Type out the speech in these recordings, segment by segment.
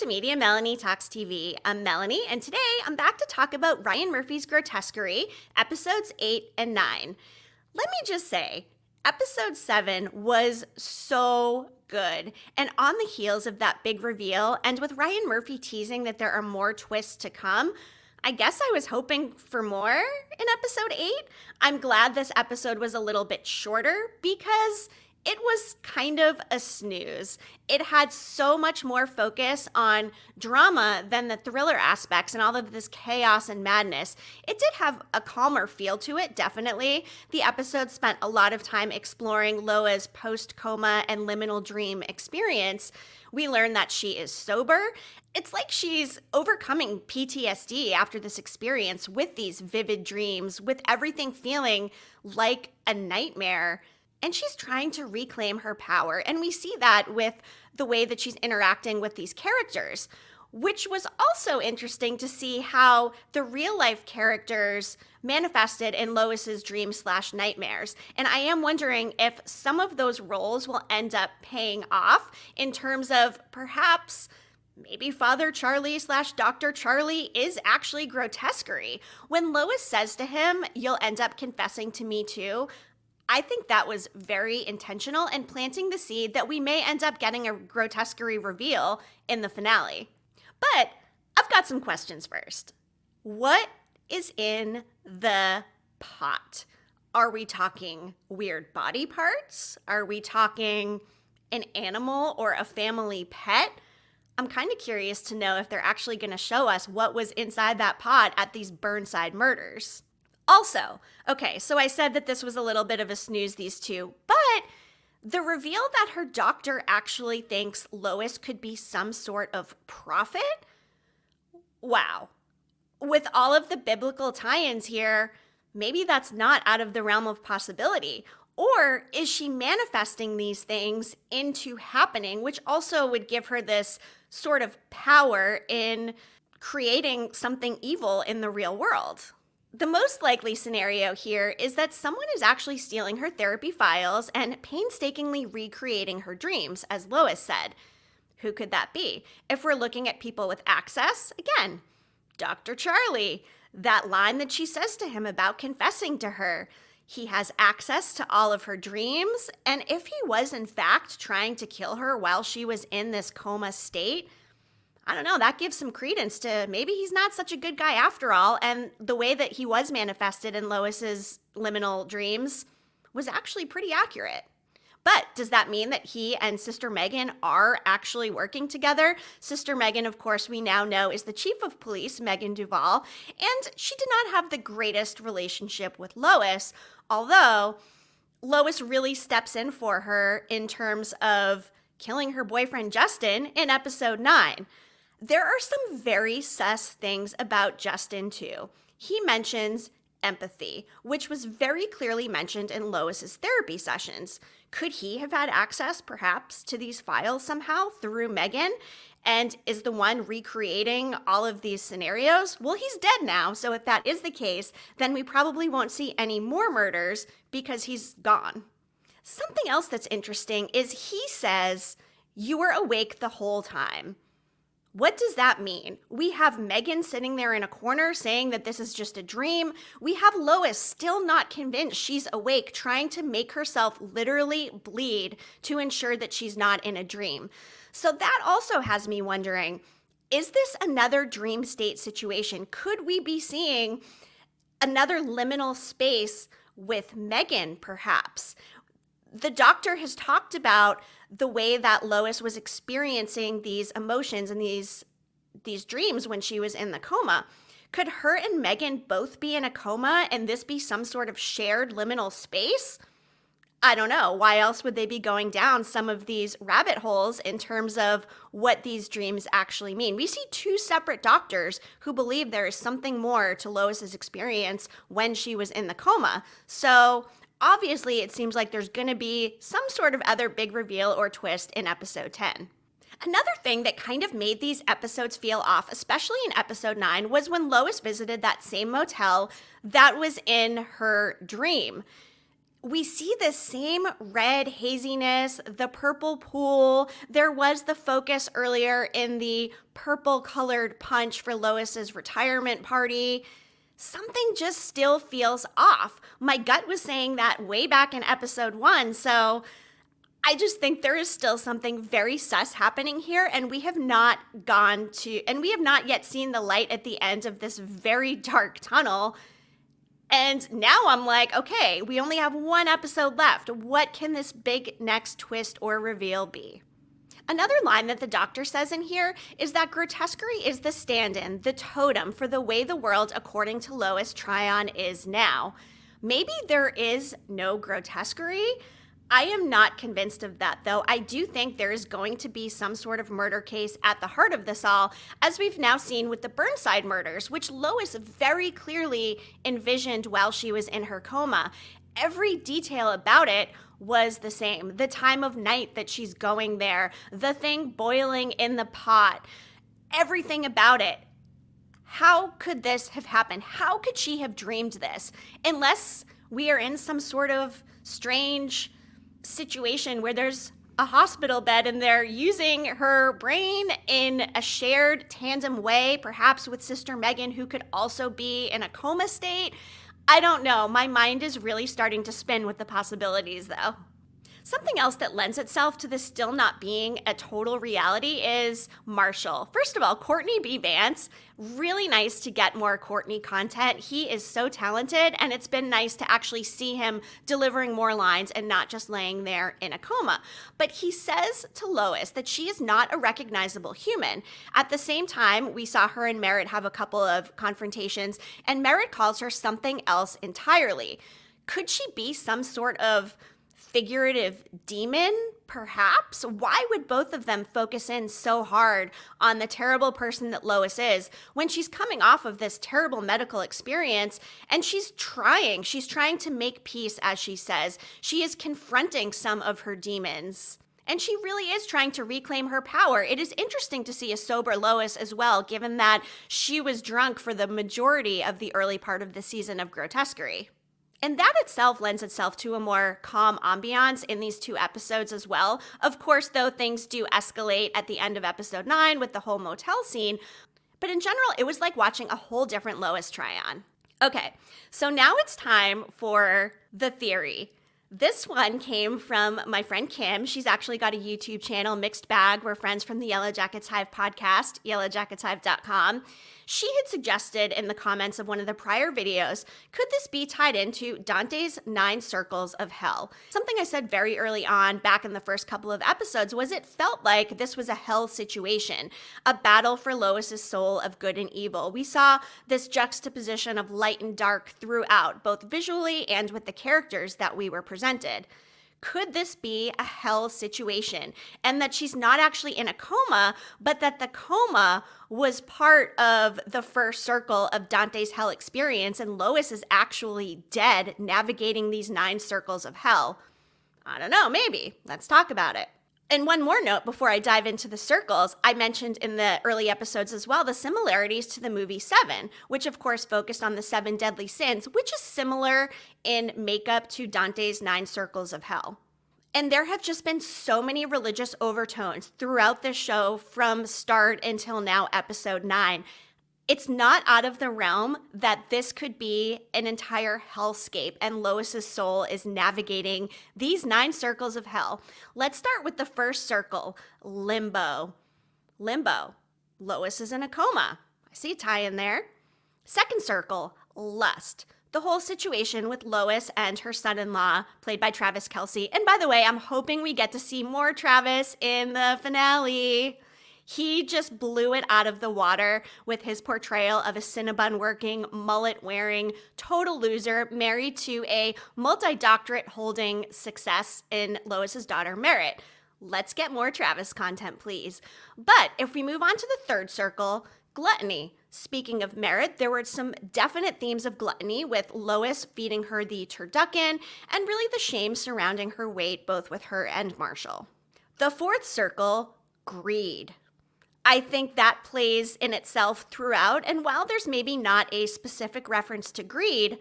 Media Melanie Talks TV. I'm Melanie, and today I'm back to talk about Ryan Murphy's Grotesquerie, episodes 8 and 9. Let me just say, episode 7 was so good, and on the heels of that big reveal, and with Ryan Murphy teasing that there are more twists to come, I guess I was hoping for more in episode 8. I'm glad this episode was a little bit shorter because it was kind of a snooze. It had so much more focus on drama than the thriller aspects and all of this chaos and madness. It did have a calmer feel to it, definitely. The episode spent a lot of time exploring Loa's post-coma and liminal dream experience. We learn that she is sober. It's like she's overcoming PTSD after this experience with these vivid dreams, with everything feeling like a nightmare. And she's trying to reclaim her power. And we see that with the way that she's interacting with these characters, which was also interesting to see how the real life characters manifested in Lois's dreams/nightmares. And I am wondering if some of those roles will end up paying off in terms of perhaps maybe Father Charlie/Dr. Charlie is actually Grotesquerie. When Lois says to him, "You'll end up confessing to me too," I think that was very intentional and planting the seed that we may end up getting a Grotesquerie reveal in the finale. But I've got some questions first. What is in the pot? Are we talking weird body parts? Are we talking an animal or a family pet? I'm kind of curious to know if they're actually going to show us what was inside that pot at these Burnside murders. Also, okay, so I said that this was a little bit of a snooze, these two, but the reveal that her doctor actually thinks Lois could be some sort of prophet? Wow. With all of the biblical tie-ins here, maybe that's not out of the realm of possibility. Or is she manifesting these things into happening, which also would give her this sort of power in creating something evil in the real world? The most likely scenario here is that someone is actually stealing her therapy files and painstakingly recreating her dreams, as Lois said. Who could that be? If we're looking at people with access, again, Dr. Charlie, that line that she says to him about confessing to her. He has access to all of her dreams, and if he was in fact trying to kill her while she was in this coma state, I don't know, that gives some credence to maybe he's not such a good guy after all, and the way that he was manifested in Lois's liminal dreams was actually pretty accurate. But does that mean that he and Sister Megan are actually working together? Sister Megan, of course, we now know is the chief of police, Megan Duvall, and she did not have the greatest relationship with Lois, although Lois really steps in for her in terms of killing her boyfriend Justin in episode 9. There are some very sus things about Justin, too. He mentions empathy, which was very clearly mentioned in Lois's therapy sessions. Could he have had access, perhaps, to these files somehow through Megan, and is the one recreating all of these scenarios? Well, he's dead now, so if that is the case, then we probably won't see any more murders because he's gone. Something else that's interesting is he says, "You were awake the whole time." What does that mean? We have Megan sitting there in a corner saying that this is just a dream. We have Lois still not convinced she's awake, trying to make herself literally bleed to ensure that she's not in a dream. So that also has me wondering, is this another dream state situation? Could we be seeing another liminal space with Megan, perhaps? The doctor has talked about the way that Lois was experiencing these emotions and these dreams when she was in the coma. Could her and Megan both be in a coma and this be some sort of shared liminal space? I don't know. Why else would they be going down some of these rabbit holes in terms of what these dreams actually mean? We see two separate doctors who believe there is something more to Lois's experience when she was in the coma. So obviously, it seems like there's going to be some sort of other big reveal or twist in episode 10. Another thing that kind of made these episodes feel off, especially in episode 9, was when Lois visited that same motel that was in her dream. we see this same red haziness, the purple pool. There was the focus earlier in the purple colored punch for Lois's retirement party. Something just still feels off. My gut was saying that way back in episode 1, so I just think there is still something very sus happening here, and we have not yet seen the light at the end of this very dark tunnel. And now I'm like, okay, we only have one episode left. What can this big next twist or reveal be? Another line that the doctor says in here is that grotesquerie is the stand-in, the totem for the way the world, according to Lois Tryon, is now. Maybe there is no grotesquerie. I am not convinced of that, though. I do think there is going to be some sort of murder case at the heart of this all, as we've now seen with the Burnside murders, which Lois very clearly envisioned while she was in her coma. Every detail about it was the same. The time of night that she's going there, the thing boiling in the pot, everything about it. How could this have happened? How could she have dreamed this? Unless we are in some sort of strange situation where there's a hospital bed and they're using her brain in a shared tandem way, perhaps with Sister Megan, who could also be in a coma state. I don't know. My mind is really starting to spin with the possibilities, though. Something else that lends itself to this still not being a total reality is Marshall. First of all, Courtney B Vance, really nice to get more Courtney content. He is so talented, and it's been nice to actually see him delivering more lines and not just laying there in a coma. But he says to Lois that she is not a recognizable human. At the same time, we saw her and Merritt have a couple of confrontations, and Merritt calls her something else entirely. Could she be some sort of figurative demon, perhaps? Why would both of them focus in so hard on the terrible person that Lois is when she's coming off of this terrible medical experience and she's trying to make peace, as she says. She is confronting some of her demons. And she really is trying to reclaim her power. It is interesting to see a sober Lois as well, given that she was drunk for the majority of the early part of the season of Grotesquerie. And that itself lends itself to a more calm ambiance in these two episodes as well. Of course, though, things do escalate at the end of episode 9 with the whole motel scene. But in general, it was like watching a whole different Lois Tryon. Okay, so now it's time for the theory. This one came from my friend Kim. She's actually got a YouTube channel, Mixed Bag. We're friends from the Yellow Jackets Hive podcast, yellowjacketshive.com. She had suggested in the comments of one of the prior videos, could this be tied into Dante's 9 Circles of Hell? Something I said very early on, back in the first couple of episodes, was it felt like this was a hell situation, a battle for Lois's soul of good and evil. We saw this juxtaposition of light and dark throughout, both visually and with the characters that we were presented. Could this be a hell situation? And that she's not actually in a coma, but that the coma was part of the first circle of Dante's hell experience, and Lois is actually dead navigating these 9 circles of hell. I don't know, maybe. Let's talk about it. And one more note before I dive into the circles, I mentioned in the early episodes as well the similarities to the movie Seven, which of course focused on the 7 deadly sins, which is similar in makeup to Dante's 9 Circles of Hell. And there have just been so many religious overtones throughout this show from start until now, episode 9. It's not out of the realm that this could be an entire hellscape and Lois's soul is navigating these 9 circles of hell. Let's start with the first circle, limbo. Limbo. Lois is in a coma. I see a tie in there. Second circle, lust. The whole situation with Lois and her son-in-law, played by Travis Kelce. And by the way, I'm hoping we get to see more Travis in the finale. He just blew it out of the water with his portrayal of a Cinnabon-working, mullet-wearing, total loser married to a multi-doctorate-holding success in Lois's daughter, Merritt. Let's get more Travis content, please. But if we move on to the third circle, gluttony. Speaking of Merritt, there were some definite themes of gluttony with Lois feeding her the turducken and really the shame surrounding her weight, both with her and Marshall. The fourth circle, greed. I think that plays in itself throughout, and while there's maybe not a specific reference to greed,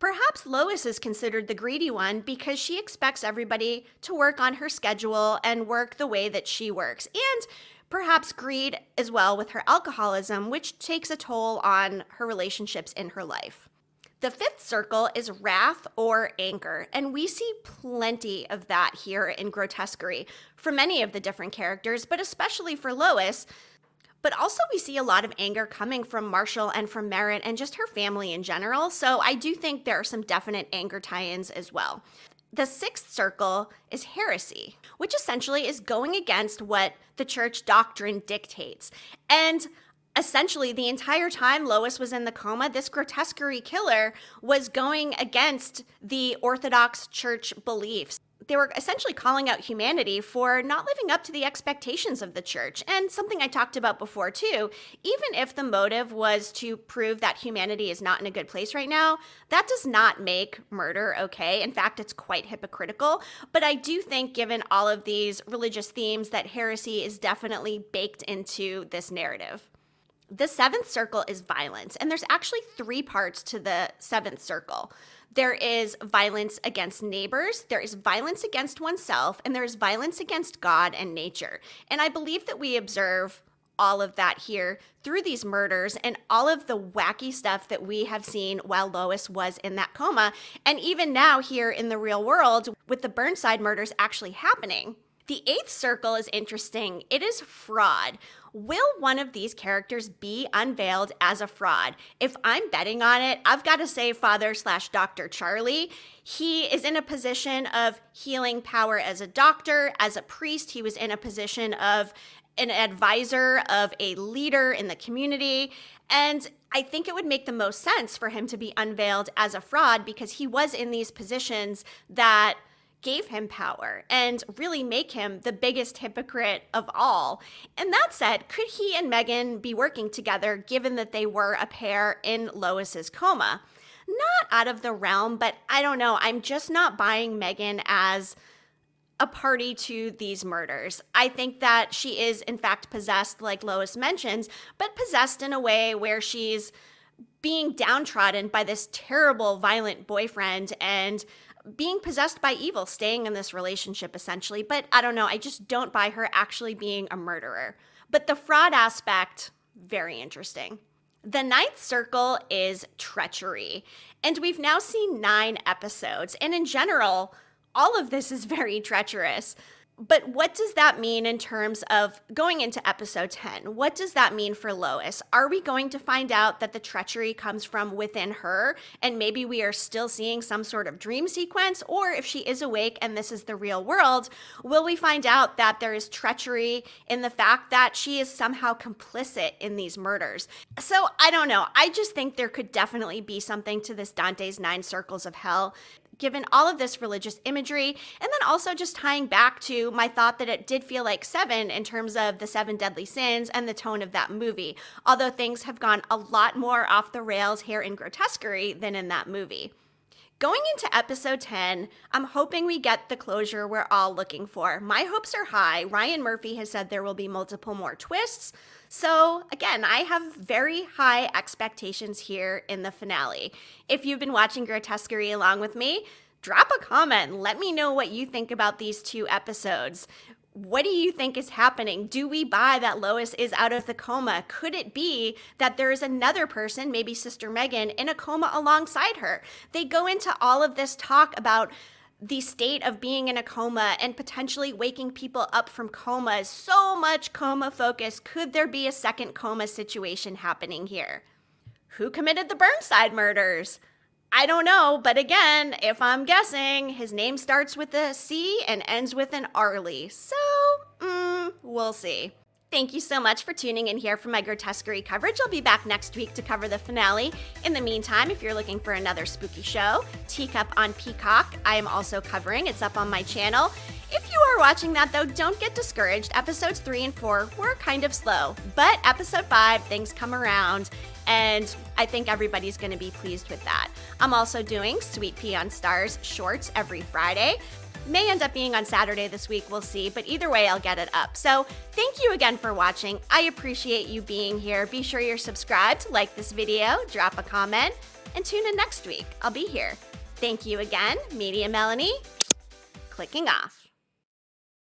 Perhaps Lois is considered the greedy one because she expects everybody to work on her schedule and work the way that she works. And perhaps greed as well with her alcoholism, which takes a toll on her relationships in her life. The fifth circle is wrath or anger, and we see plenty of that here in Grotesquerie for many of the different characters, but especially for Lois. But also we see a lot of anger coming from Marshall and from Merritt and just her family in general. So I do think there are some definite anger tie-ins as well. The sixth circle is heresy, which essentially is going against what the church doctrine dictates. And essentially the entire time Lois was in the coma, this Grotesquerie killer was going against the Orthodox church beliefs. They were essentially calling out humanity for not living up to the expectations of the church. And something I talked about before too, even if the motive was to prove that humanity is not in a good place right now, that does not make murder okay. In fact, it's quite hypocritical. But I do think given all of these religious themes that heresy is definitely baked into this narrative. The seventh circle is violence, and there's actually 3 parts to the seventh circle. There is violence against neighbors, there is violence against oneself, and there is violence against God and nature. And I believe that we observe all of that here through these murders and all of the wacky stuff that we have seen while Lois was in that coma, and even now here in the real world with the Burnside murders actually happening. The 8th circle is interesting. It is fraud. Will one of these characters be unveiled as a fraud? If I'm betting on it, I've got to say Father/Dr. Charlie. He is in a position of healing power as a doctor, as a priest. He was in a position of an advisor, of a leader in the community. And I think it would make the most sense for him to be unveiled as a fraud because he was in these positions that gave him power and really make him the biggest hypocrite of all. And that said, could he and Megan be working together given that they were a pair in Lois's coma? Not out of the realm, but I don't know. I'm just not buying Megan as a party to these murders. I think that she is in fact possessed, like Lois mentions, but possessed in a way where she's being downtrodden by this terrible, violent boyfriend and being possessed by evil, staying in this relationship essentially. But I don't know, I just don't buy her actually being a murderer. But the fraud aspect, very interesting. The 9th circle is treachery. And we've now seen 9 episodes. And in general, all of this is very treacherous. But what does that mean in terms of going into episode 10? What does that mean for Lois? Are we going to find out that the treachery comes from within her and maybe we are still seeing some sort of dream sequence? Or if she is awake and this is the real world, will we find out that there is treachery in the fact that she is somehow complicit in these murders? So I don't know. I just think there could definitely be something to this Dante's 9 circles of hell, given all of this religious imagery, and then also just tying back to my thought that it did feel like 7 in terms of the 7 deadly sins and the tone of that movie, although things have gone a lot more off the rails here in Grotesquerie than in that movie. Going into episode 10, I'm hoping we get the closure we're all looking for. My hopes are high. Ryan Murphy has said there will be multiple more twists. So again, I have very high expectations here in the finale. If you've been watching Grotesquerie along with me, drop a comment. Let me know what you think about these 2 episodes. What do you think is happening? Do we buy that Lois is out of the coma? Could it be that there is another person, maybe Sister Megan, in a coma alongside her? They go into all of this talk about the state of being in a coma and potentially waking people up from comas. So much coma focus. Could there be a second coma situation happening here? Who committed the Burnside murders? I don't know, but again, if I'm guessing, his name starts with a C and ends with an Arlie. So, we'll see. Thank you so much for tuning in here for my Grotesquerie coverage. I'll be back next week to cover the finale. In the meantime, if you're looking for another spooky show, Teacup on Peacock, I am also covering. It's up on my channel. If you are watching that, though, don't get discouraged. Episodes 3 and 4 were kind of slow, but episode 5, things come around, and I think everybody's going to be pleased with that. I'm also doing Sweet Pea on Stars shorts every Friday. May end up being on Saturday this week, we'll see, but either way, I'll get it up. So thank you again for watching. I appreciate you being here. Be sure you're subscribed, like this video, drop a comment. and tune in next week. I'll be here. Thank you again, Media Melanie. Clicking off.